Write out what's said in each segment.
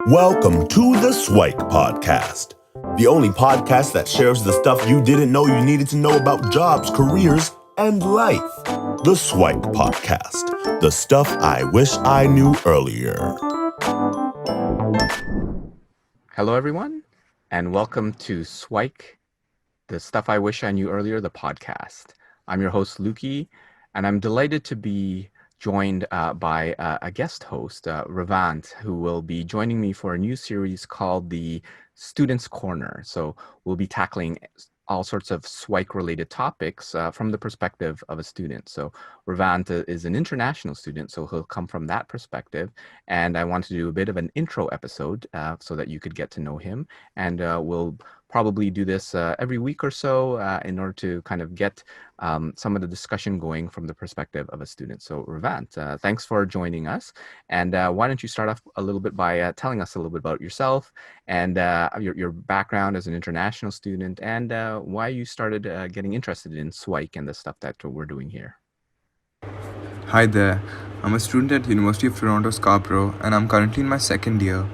Welcome to the SWIKE podcast, the only podcast that shares the stuff you didn't know you needed to know about jobs, careers, and life. The SWIKE podcast, the stuff I wish I knew earlier. Hello, everyone, and welcome to SWIKE, the stuff I wish I knew earlier, the podcast. I'm your host, Luki, and I'm delighted to be joined by a guest host, Revant, who will be joining me for a new series called the Students' Corner. So we'll be tackling all sorts of SWIKE-related topics from the perspective of a student. So Revant is an international student, so he'll come from that perspective. And I want to do a bit of an intro episode so that you could get to know him. And we'll probably do this every week or so in order to kind of get some of the discussion going from the perspective of a student. So Revant, thanks for joining us. And why don't you start off a little bit by telling us a little bit about yourself and your background as an international student and why you started getting interested in SWIKE and the stuff that we're doing here. Hi there, I'm a student at University of Toronto Scarborough and I'm currently in my second year.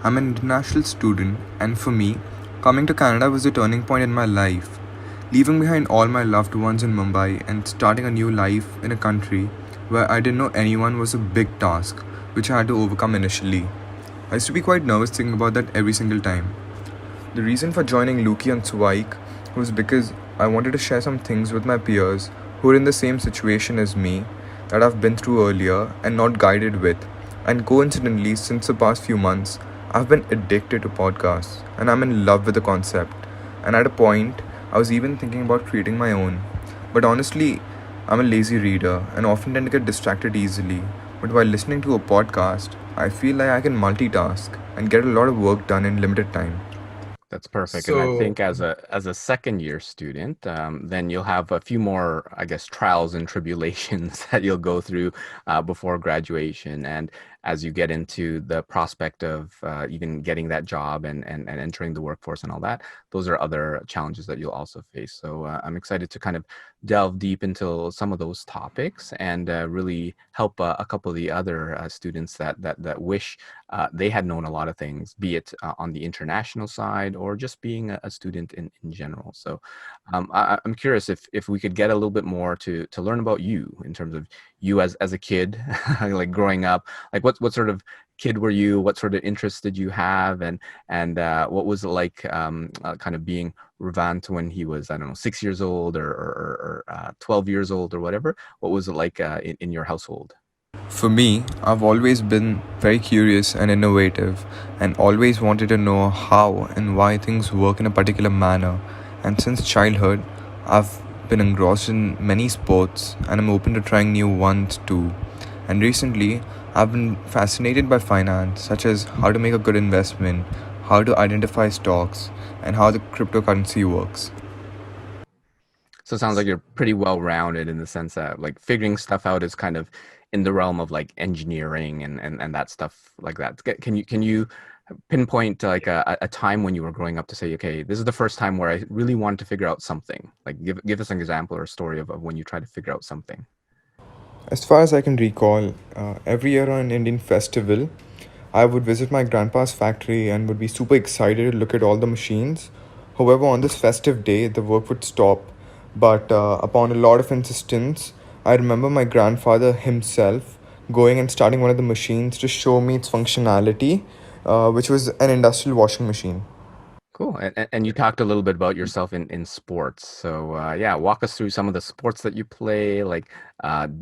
I'm an international student and for me, coming to Canada was a turning point in my life. Leaving behind all my loved ones in Mumbai and starting a new life in a country where I didn't know anyone was a big task, which I had to overcome initially. I used to be quite nervous thinking about that every single time. The reason for joining Luki on SWIKE was because I wanted to share some things with my peers who are in the same situation as me that I've been through earlier and not guided with. And coincidentally, since the past few months, I've been addicted to podcasts and I'm in love with the concept. And at a point, I was even thinking about creating my own. But honestly, I'm a lazy reader and often tend to get distracted easily. But while listening to a podcast, I feel like I can multitask and get a lot of work done in limited time. That's perfect. And I think as a second year student, then you'll have a few more, I guess, trials and tribulations that you'll go through before graduation. And as you get into the prospect of even getting that job and entering the workforce and all that, those are other challenges that you'll also face. So I'm excited to kind of delve deep into some of those topics and really help a couple of the other students that wish they had known a lot of things, be it on the international side or just being a student in general. So I'm curious if we could get a little bit more to learn about you in terms of you as a kid, like growing up, like what sort of kid were you? What sort of interests did you have? And what was it like kind of being Revant when he was, I don't know, 6 years old or 12 years old or whatever? What was it like in your household? For me, I've always been very curious and innovative and always wanted to know how and why things work in a particular manner. And since childhood, I've been engrossed in many sports and I'm open to trying new ones too. And recently, I've been fascinated by finance, such as how to make a good investment, how to identify stocks, and how the cryptocurrency works. So it sounds like you're pretty well rounded in the sense that like figuring stuff out is kind of in the realm of like engineering and that stuff like that. Can you pinpoint like a time when you were growing up to say, okay, this is the first time where I really wanted to figure out something? Like give us an example or a story of when you tried to figure out something. As far as I can recall, every year on an Indian festival, I would visit my grandpa's factory and would be super excited to look at all the machines. However, on this festive day, the work would stop. But upon a lot of insistence, I remember my grandfather himself going and starting one of the machines to show me its functionality, which was an industrial washing machine. Cool. And you talked a little bit about yourself in sports. So yeah, walk us through some of the sports that you play. Like,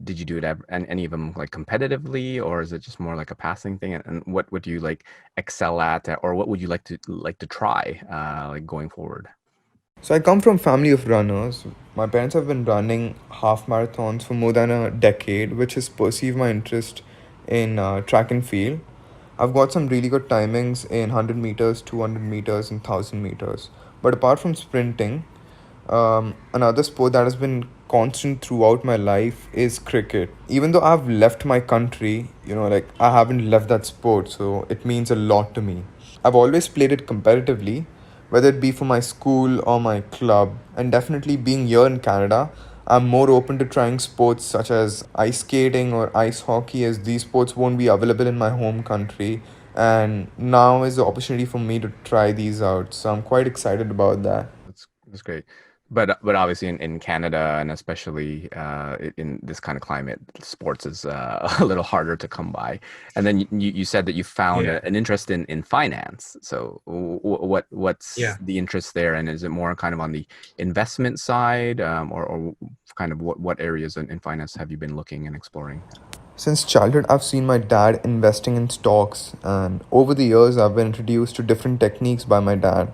did you do it and any of them like competitively, or is it just more like a passing thing? And what would you like excel at, or what would you like to try like going forward? So I come from a family of runners. My parents have been running half marathons for more than a decade, which has perceived my interest in track and field. I've got some really good timings in 100 meters, 200 meters, and 1000 meters. But apart from sprinting, another sport that has been constant throughout my life is cricket. Even though I've left my country, like I haven't left that sport, so it means a lot to me. I've always played it competitively, whether it be for my school or my club, and definitely being here in Canada, I'm more open to trying sports such as ice skating or ice hockey, as these sports won't be available in my home country and now is the opportunity for me to try these out. So I'm quite excited about that. That's great. But obviously in Canada, and especially in this kind of climate, sports is a little harder to come by. And then you said that you found an interest in finance. So what's Yeah. the interest there? And is it more kind of on the investment side, or kind of what areas in finance have you been looking and exploring? Since childhood, I've seen my dad investing in stocks, and over the years, I've been introduced to different techniques by my dad.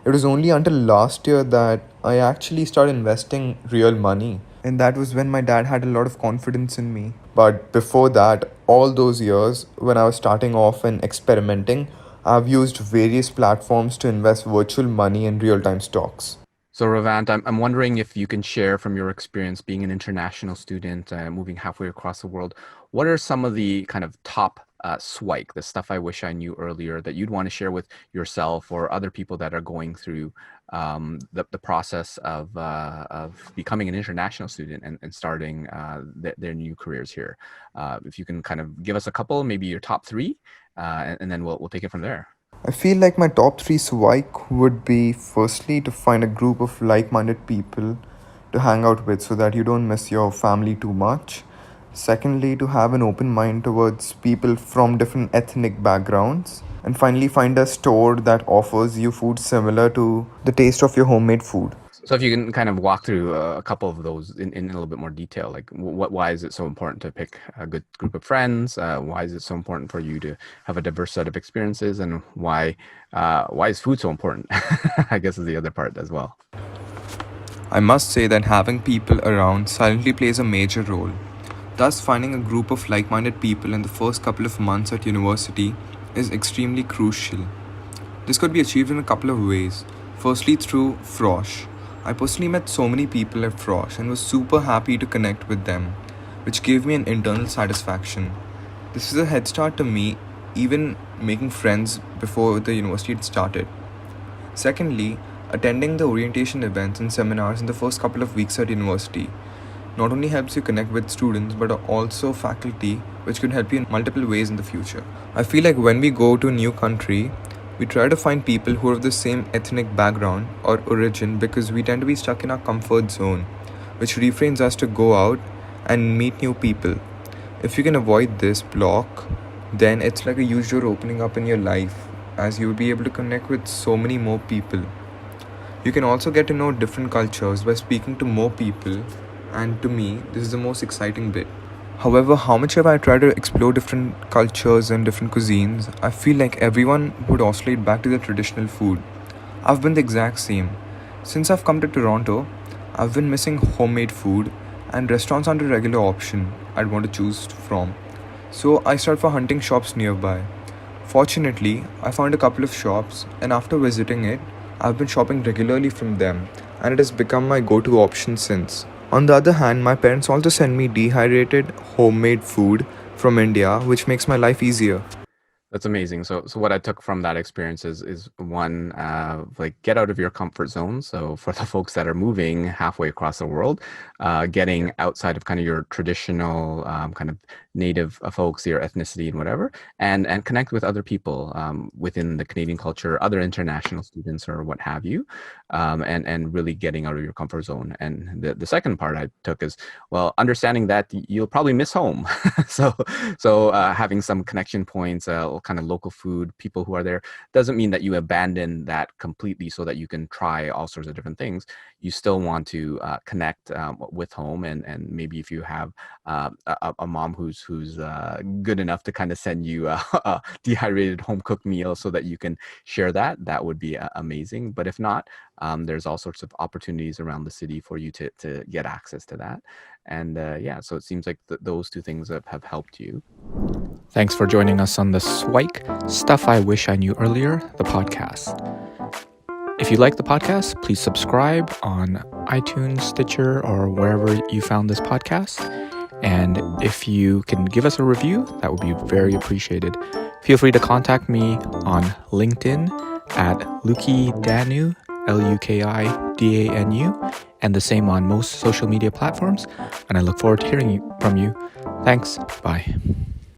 It was only until last year that I actually started investing real money, and that was when my dad had a lot of confidence in me. But before that, all those years, when I was starting off and experimenting, I've used various platforms to invest virtual money in real time stocks. So Revant, I'm wondering if you can share from your experience being an international student, moving halfway across the world. What are some of the kind of top SWIKE, the stuff I wish I knew earlier, that you'd want to share with yourself or other people that are going through the process of becoming an international student and starting their new careers here? If you can kind of give us a couple, maybe your top three, and then we'll take it from there. I feel like my top three SWIKE would be firstly to find a group of like minded people to hang out with so that you don't miss your family too much. Secondly, to have an open mind towards people from different ethnic backgrounds. And finally, find a store that offers you food similar to the taste of your homemade food. So if you can kind of walk through a couple of those in a little bit more detail, like why is it so important to pick a good group of friends? Why is it so important for you to have a diverse set of experiences, and why is food so important? I guess is the other part as well. I must say that having people around silently plays a major role. Thus, finding a group of like minded people in the first couple of months at university is extremely crucial. This could be achieved in a couple of ways. Firstly, through Frosh. I personally met so many people at Frosh and was super happy to connect with them, which gave me an internal satisfaction. This is a head start to me even making friends before the university had started. Secondly, attending the orientation events and seminars in the first couple of weeks at university not only helps you connect with students but also faculty, which can help you in multiple ways in the future. I feel like when we go to a new country, we try to find people who are of the same ethnic background or origin because we tend to be stuck in our comfort zone, which refrains us to go out and meet new people. If you can avoid this block, then it's like a huge door opening up in your life, as you will be able to connect with so many more people. You can also get to know different cultures by speaking to more people, and to me, this is the most exciting bit. However, how much have I tried to explore different cultures and different cuisines, I feel like everyone would oscillate back to their traditional food. I've been the exact same. Since I've come to Toronto, I've been missing homemade food, and restaurants aren't a regular option I'd want to choose from. So I started for hunting shops nearby. Fortunately, I found a couple of shops, and after visiting it, I've been shopping regularly from them, and it has become my go-to option since. On the other hand, my parents also send me dehydrated homemade food from India, which makes my life easier. That's amazing. So what I took from that experience is one, like get out of your comfort zone. So for the folks that are moving halfway across the world, getting outside of kind of your traditional kind of native folks, your ethnicity and whatever, and connect with other people within the Canadian culture, other international students or what have you, and really getting out of your comfort zone. And the second part I took is, well, understanding that you'll probably miss home. so having some connection points, kind of local food, people who are there, doesn't mean that you abandon that completely so that you can try all sorts of different things. You still want to connect with home, and maybe if you have a mom who's good enough to kind of send you a dehydrated home cooked meal so that you can share that would be amazing. But if not, there's all sorts of opportunities around the city for you to get access to that. And yeah, so it seems like those two things have helped you. Thanks for joining us on the SWIKE Stuff I Wish I Knew Earlier, the podcast. If you like the podcast, please subscribe on iTunes, Stitcher, or wherever you found this podcast. And if you can give us a review, that would be very appreciated. Feel free to contact me on LinkedIn at Luki Danu, LUKIDANU, and the same on most social media platforms. And I look forward to hearing from you. Thanks. Bye.